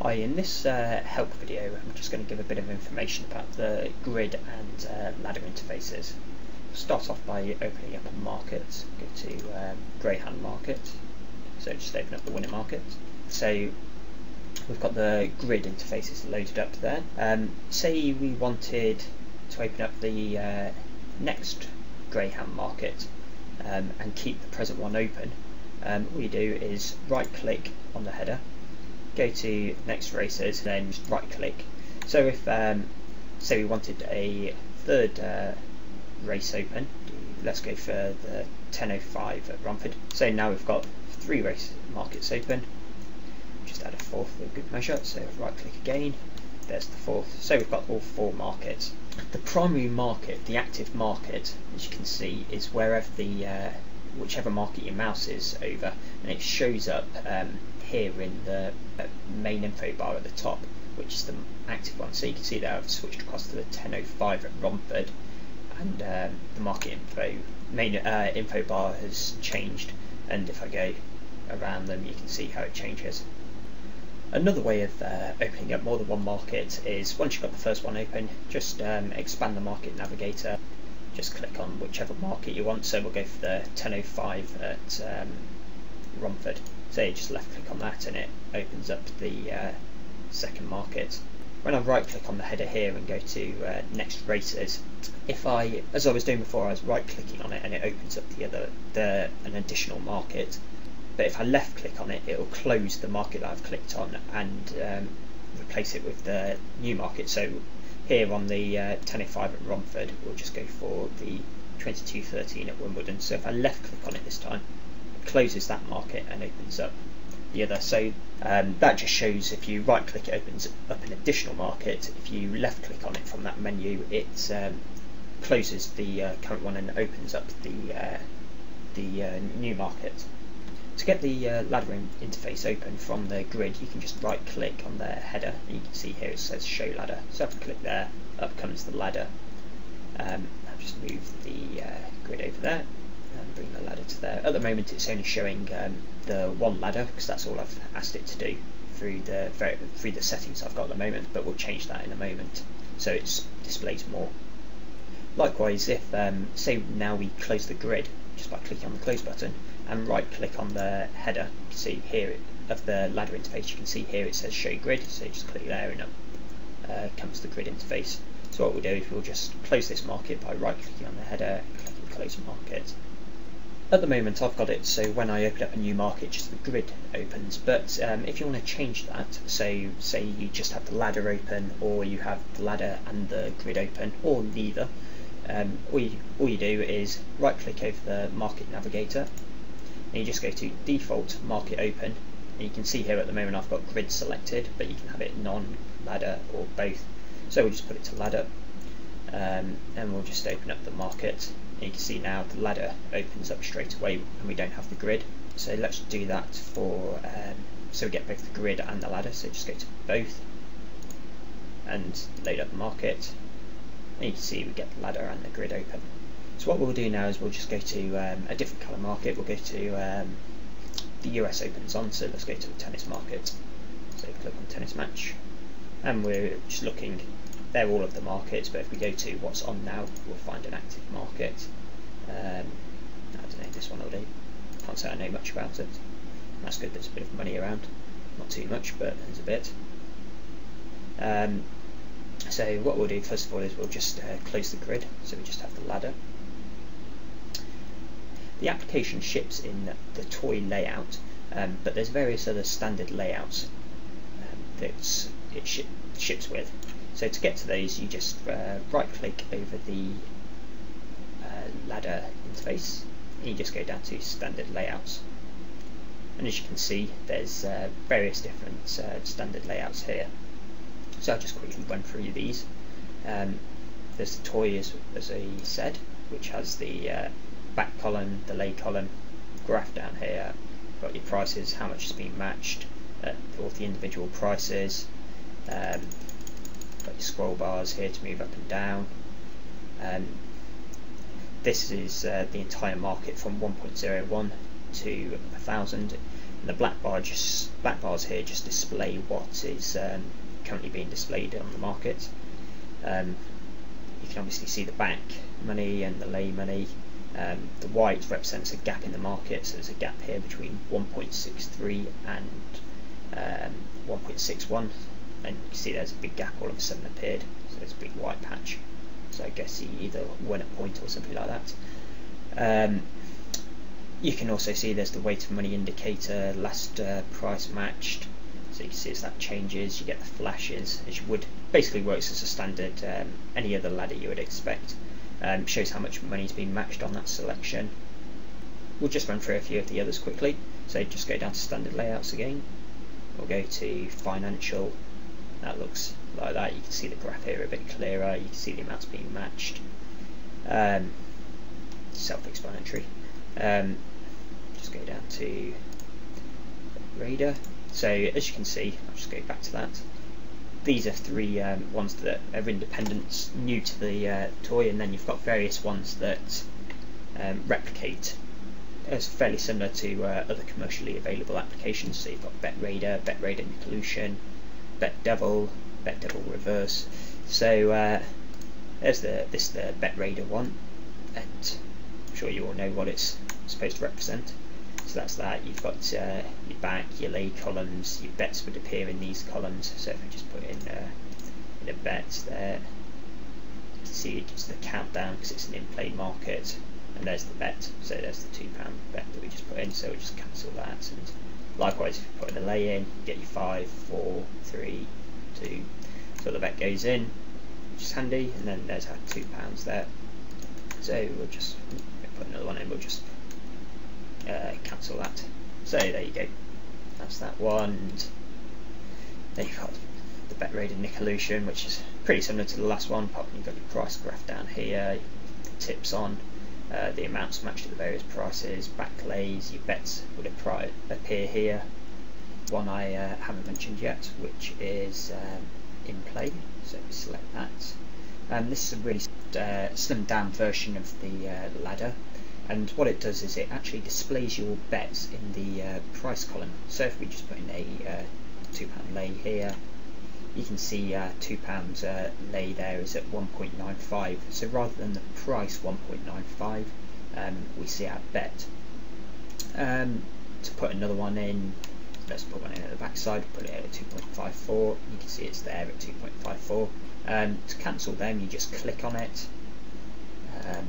Hi, in this help video I'm just going to give a bit of information about the grid and ladder interfaces. Start off by opening up a market, go to Greyhound Market, so just open up the winner market. So we've got the grid interfaces loaded up there. Say we wanted to open up the next Greyhound Market and keep the present one open. All you do is right click on the header, go to next races, then just right click. So if say we wanted a third race open, let's go for the 10:05 at Romford. So now we've got 3 race markets open, just add a fourth for good measure, so right click again, there's the fourth. So we've got all 4 markets. The primary market, the active market, as you can see, is wherever the whichever market your mouse is over, and it shows up here in the main info bar at the top, which is the active one. So you can see there I've switched across to the 10:05 at Romford, and the market main info bar has changed, and if I go around them you can see how it changes. Another way of opening up more than one market is, once you've got the first one open, just expand the market navigator, just click on whichever market you want. So we'll go for the 10:05 at Romford. So you just left click on that and it opens up the second market. When I right click on the header here and go to next races, if I, as I was doing before, I was right clicking on it and it opens up an additional market. But if I left click on it, it will close the market that I've clicked on and replace it with the new market. So here on the 10:05 at Romford, we'll just go for the 22:13 at Wimbledon. So if I left click on it this time, it closes that market and opens up the other. So that just shows, if you right click, it opens up an additional market. If you left click on it from that menu, it closes the current one and opens up the new market. To get the ladder interface open from the grid, you can just right click on the header, and you can see here it says show ladder. So if I click there, up comes the ladder. I'll just move the grid over there and bring the ladder to there. At the moment it's only showing the one ladder, because that's all I've asked it to do through the settings I've got at the moment, but we'll change that in a moment so it displays more. Likewise, if say now we close the grid just by clicking on the close button and right click on the header, you can see here of the ladder interface, you can see here it says show grid, so you just click there and up comes the grid interface. So what we'll do is we'll just close this market by right clicking on the header and clicking close market. At the moment I've got it so when I open up a new market, just the grid opens, but if you want to change that, so say you just have the ladder open, or you have the ladder and the grid open, or neither, all you do is right click over the market navigator and you just go to default market open, and you can see here at the moment I've got grid selected, but you can have it non-ladder or both. So we'll just put it to ladder, and we'll just open up the market. And you can see now the ladder opens up straight away and we don't have the grid. So let's do that for so we get both the grid and the ladder. So just go to both and load up the market, and you can see we get the ladder and the grid open. So what we'll do now is we'll just go to a different colour market. We'll go to the US Opens on, so let's go to the tennis market. So click on tennis match, and we're just looking, they're all of the markets, but if we go to what's on now, we'll find an active market. I don't know, this one will do. Can't say I know much about it. That's good, there's a bit of money around. Not too much, but there's a bit. So what we'll do first of all is we'll just close the grid, so we just have the ladder. The application ships in the toy layout, but there's various other standard layouts that it ships with. So to get to those, you just right click over the ladder interface and you just go down to standard layouts, and as you can see there's various different standard layouts here. So I'll just quickly run through these. There's the toy as I said, which has the back column, the lay column, graph down here, got your prices, how much is being matched, all the individual prices, got your scroll bars here to move up and down. This is the entire market from 1.01 to 1000. And the black bars here just display what is currently being displayed on the market. You can obviously see the back money and the lay money. The white represents a gap in the market, so there's a gap here between 1.63 and 1.61, and you can see there's a big gap all of a sudden appeared, so there's a big white patch. So I guess he either won a point or something like that. You can also see there's the weight of money indicator, last price matched. So you can see as that changes, you get the flashes, as you would. Basically works as a standard any other ladder you would expect. Shows how much money's been matched on that selection. We'll just run through a few of the others quickly. So just go down to standard layouts again. We'll go to financial. That looks like that. You can see the graph here a bit clearer. You can see the amounts being matched. Self-explanatory. Just go down to Radar. So as you can see, I'll just go back to that. These are three ones that are independent, new to the toy, and then you've got various ones that replicate. It's fairly similar to other commercially available applications. So you've got Bet Raider Nicolution, Bet Devil Reverse. So there's the Bet Raider one, and I'm sure you all know what it's supposed to represent. So that's that. You've got your back, your lay columns. Your bets would appear in these columns. So if I just put in a bet there, you can see it's the countdown because it's an in-play market, and there's the bet. So there's the £2 bet that we just put in. So we'll just cancel that. And likewise, if you put in a lay in, you get your 5, 4, 3, 2. So the bet goes in, which is handy. And then there's our £2 there. So we'll just put another one in. We'll just cancel that. So there you go, that's that one. And then you've got the Bet Raider Nicolution, which is pretty similar to the last one, apart from you've got your price graph down here, the tips on, the amounts matched at the various prices, back lays, your bets would appear here. One I haven't mentioned yet, which is in play, so we select that. This is a really slimmed down version of the ladder. And what it does is it actually displays your bets in the price column. So if we just put in a £2 lay here, you can see £2 lay there is at 1.95. So rather than the price 1.95, we see our bet. To put another one in, let's put one in at the back side, put it at 2.54. You can see it's there at 2.54. To cancel them, you just click on it, and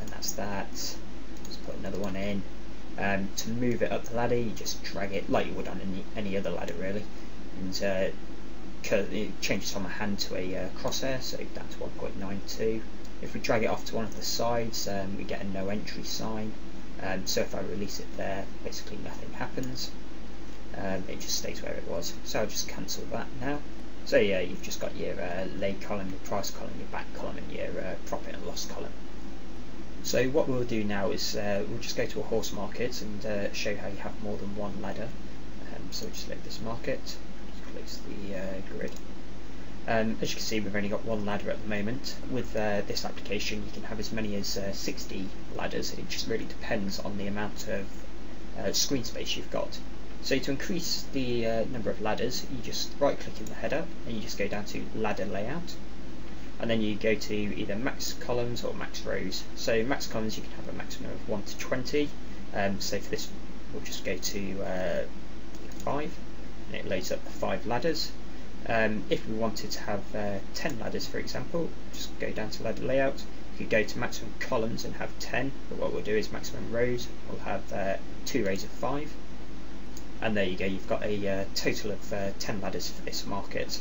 that's that. Put another one in. To move it up the ladder, you just drag it like you would on any other ladder really, and it changes from a hand to a crosshair, so down to 1.92. If we drag it off to one of the sides, we get a no entry sign. So if I release it there, basically nothing happens. It just stays where it was. So I'll just cancel that now. So yeah, you've just got your lay column, your price column, your back column, and your profit and loss column. So what we'll do now is we'll just go to a horse market and show how you have more than one ladder. So we'll just select this market, just close the grid. As you can see, we've only got one ladder at the moment. With this application, you can have as many as 60 ladders. It just really depends on the amount of screen space you've got. So to increase the number of ladders, you just right click in the header and you just go down to ladder layout. And then you go to either max columns or max rows. So max columns, you can have a maximum of 1 to 20. So for this, we'll just go to 5, and it loads up the 5 ladders. If we wanted to have 10 ladders, for example, just go down to ladder layout. You could go to maximum columns and have 10, but what we'll do is maximum rows. We'll have 2 rows of 5. And there you go, you've got a total of 10 ladders for this market.